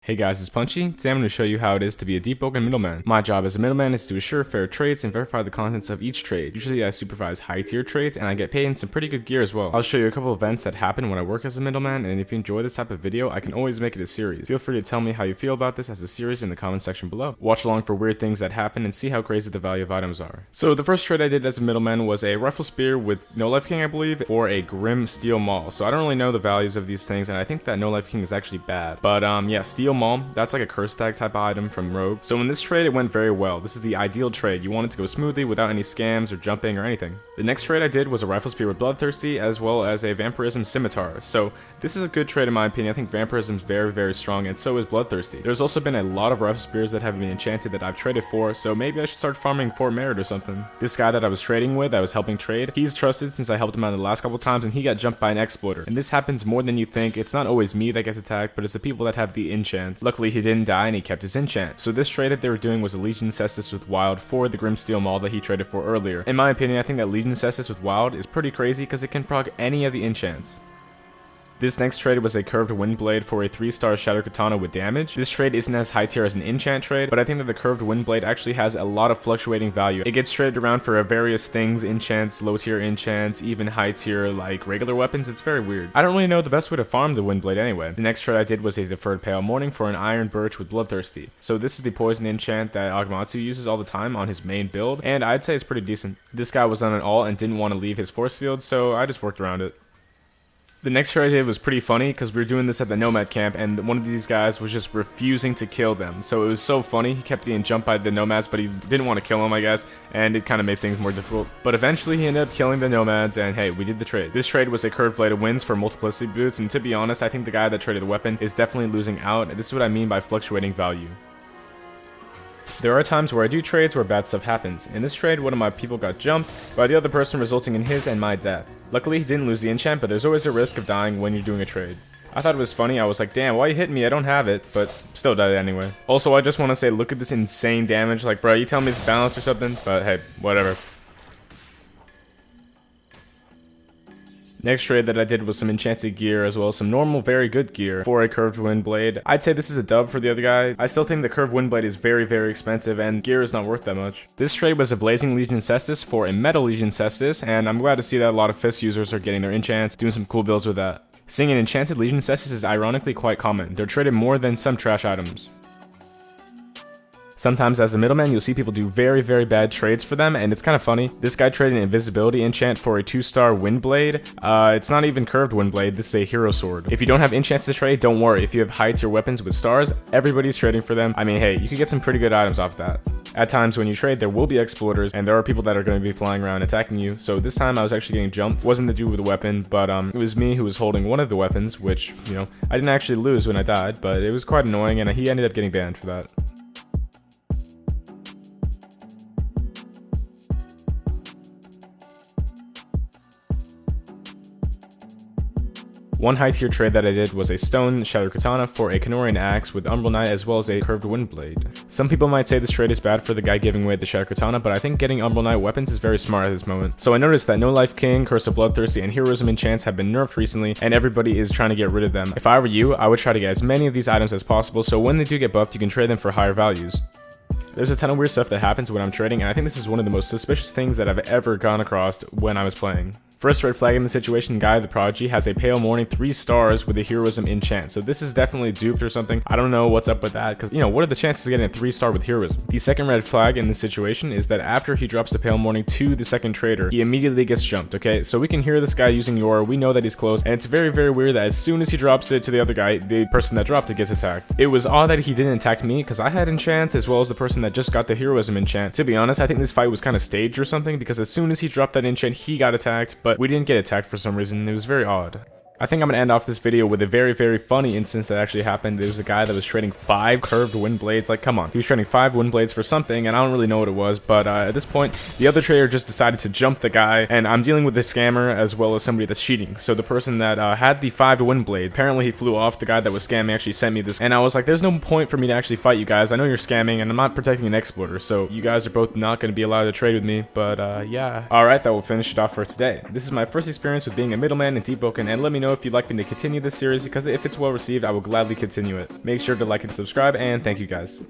Hey guys, it's Punchy. Today I'm going to show you how it is to be a Deepwoken middleman. My job as a middleman is to assure fair trades and verify the contents of each trade. Usually I supervise high tier trades and I get paid in some pretty good gear as well. I'll show you a couple events that happen when I work as a middleman, and if you enjoy this type of video, I can always make it a series. Feel free to tell me how you feel about this as a series in the comment section below. Watch along for weird things that happen and see how crazy the value of items are. So the first trade I did as a middleman was a rifle spear with no life king, I believe, for a grim steel maul. So I don't really know the values of these things, and I think that no life king is actually bad. But yeah, steel maul, that's like a curse tag type of item from Rogue. So in this trade it went very well. This is the ideal trade. You want it to go smoothly without any scams or jumping or anything. The next trade I did was a rifle spear with bloodthirsty as well as a vampirism scimitar. So this is a good trade in my opinion. I think vampirism is very strong, and so is bloodthirsty. There's also been a lot of rifle spears that have been enchanted that I've traded for, so maybe I should start farming Fort Merit or something. This guy that I was trading with, I was helping trade, he's trusted since I helped him out the last couple times, and he got jumped by an exploiter. And this happens more than you think. It's not always me that gets attacked, but it's the people that have the enchants. Luckily he didn't die and he kept his enchant. So this trade that they were doing was a Legion Cestus with Wild for the Grim Steel Maul that he traded for earlier. In my opinion, I think that Legion Cestus with Wild is pretty crazy because it can proc any of the enchants. This next trade was a curved wind blade for a 3-star shadow katana with damage. This trade isn't as high tier as an enchant trade, but I think that the curved wind blade actually has a lot of fluctuating value. It gets traded around for various things, enchants, low tier enchants, even high tier like regular weapons. It's very weird. I don't really know the best way to farm the wind blade anyway. The next trade I did was a deferred pale morning for an iron birch with bloodthirsty. So this is the poison enchant that Agmatsu uses all the time on his main build, and I'd say it's pretty decent. This guy was on an ult and didn't want to leave his force field, so I just worked around it. The next trade I did was pretty funny because we were doing this at the Nomad camp and one of these guys was just refusing to kill them. So it was so funny. He kept getting jumped by the Nomads, but he didn't want to kill them, I guess, and it kind of made things more difficult. But eventually he ended up killing the Nomads, and hey, we did the trade. This trade was a curved blade of winds for multiplicity boots, and to be honest, I think the guy that traded the weapon is definitely losing out. This is what I mean by fluctuating value. There are times where I do trades where bad stuff happens. In this trade, one of my people got jumped by the other person, resulting in his and my death. Luckily, he didn't lose the enchant, but there's always a risk of dying when you're doing a trade. I thought it was funny. I was like, damn, why you hitting me? I don't have it, but still died anyway. Also, I just want to say, look at this insane damage. Like, bro, you telling me it's balanced or something? But hey, whatever. Next trade that I did was some enchanted gear as well as some normal very good gear for a curved wind blade. I'd say this is a dub for the other guy. I still think the curved wind blade is very expensive and gear is not worth that much. This trade was a blazing Legion Cestus for a metal Legion Cestus, and I'm glad to see that a lot of Fist users are getting their enchants, doing some cool builds with that. Seeing an enchanted Legion Cestus is ironically quite common. They're traded more than some trash items. Sometimes as a middleman, you'll see people do very bad trades for them, and it's kind of funny. This guy traded an invisibility enchant for a 2-star wind blade. It's not even curved wind blade, this is a hero sword. If you don't have enchants to trade, don't worry. If you have high tier weapons with stars, everybody's trading for them. I mean, hey, you could get some pretty good items off that. At times when you trade, there will be exploiters, and there are people that are going to be flying around attacking you. So this time I was actually getting jumped. It wasn't to do with the weapon, but it was me who was holding one of the weapons, which, you know, I didn't actually lose when I died, but it was quite annoying, and he ended up getting banned for that. One high tier trade that I did was a stone shadow katana for a Canorian axe with Umbral Knight as well as a curved wind blade. Some people might say this trade is bad for the guy giving away the shadow katana, but I think getting Umbral Knight weapons is very smart at this moment. So I noticed that No Life King, Curse of Bloodthirsty, and Heroism enchants have been nerfed recently, and everybody is trying to get rid of them. If I were you, I would try to get as many of these items as possible, so when they do get buffed, you can trade them for higher values. There's a ton of weird stuff that happens when I'm trading, and I think this is one of the most suspicious things that I've ever gone across when I was playing. First red flag in the situation, Guy the Prodigy has a Pale Morning 3 stars with a Heroism enchant. So this is definitely duped or something. I don't know what's up with that because, you know, what are the chances of getting a 3-star with Heroism? The second red flag in this situation is that after he drops the Pale Morning to the second trader, he immediately gets jumped, okay? So we can hear this guy using Yor, we know that he's close, and it's very weird that as soon as he drops it to the other guy, the person that dropped it gets attacked. It was odd that he didn't attack me because I had enchants as well as the person that just got the Heroism enchant. To be honest, I think this fight was kind of staged or something because as soon as he dropped that enchant, he got attacked, but we didn't get attacked for some reason. It was very odd. I think I'm gonna end off this video with a very funny instance that actually happened. There was a guy that was trading 5 curved wind blades. Like, come on. He was trading 5 wind blades for something, and I don't really know what it was, but at this point, the other trader just decided to jump the guy, and I'm dealing with a scammer as well as somebody that's cheating. So the person that had the 5 wind blade, apparently he flew off. The guy that was scamming actually sent me this, and I was like, there's no point for me to actually fight you guys. I know you're scamming, and I'm not protecting an exploiter, so you guys are both not gonna be allowed to trade with me, but yeah. Alright, that will finish it off for today. This is my first experience with being a middleman in Deepwoken, and let me know know if you'd like me to continue this series, because if it's well received, I will gladly continue it. Make sure to like and subscribe, and thank you guys.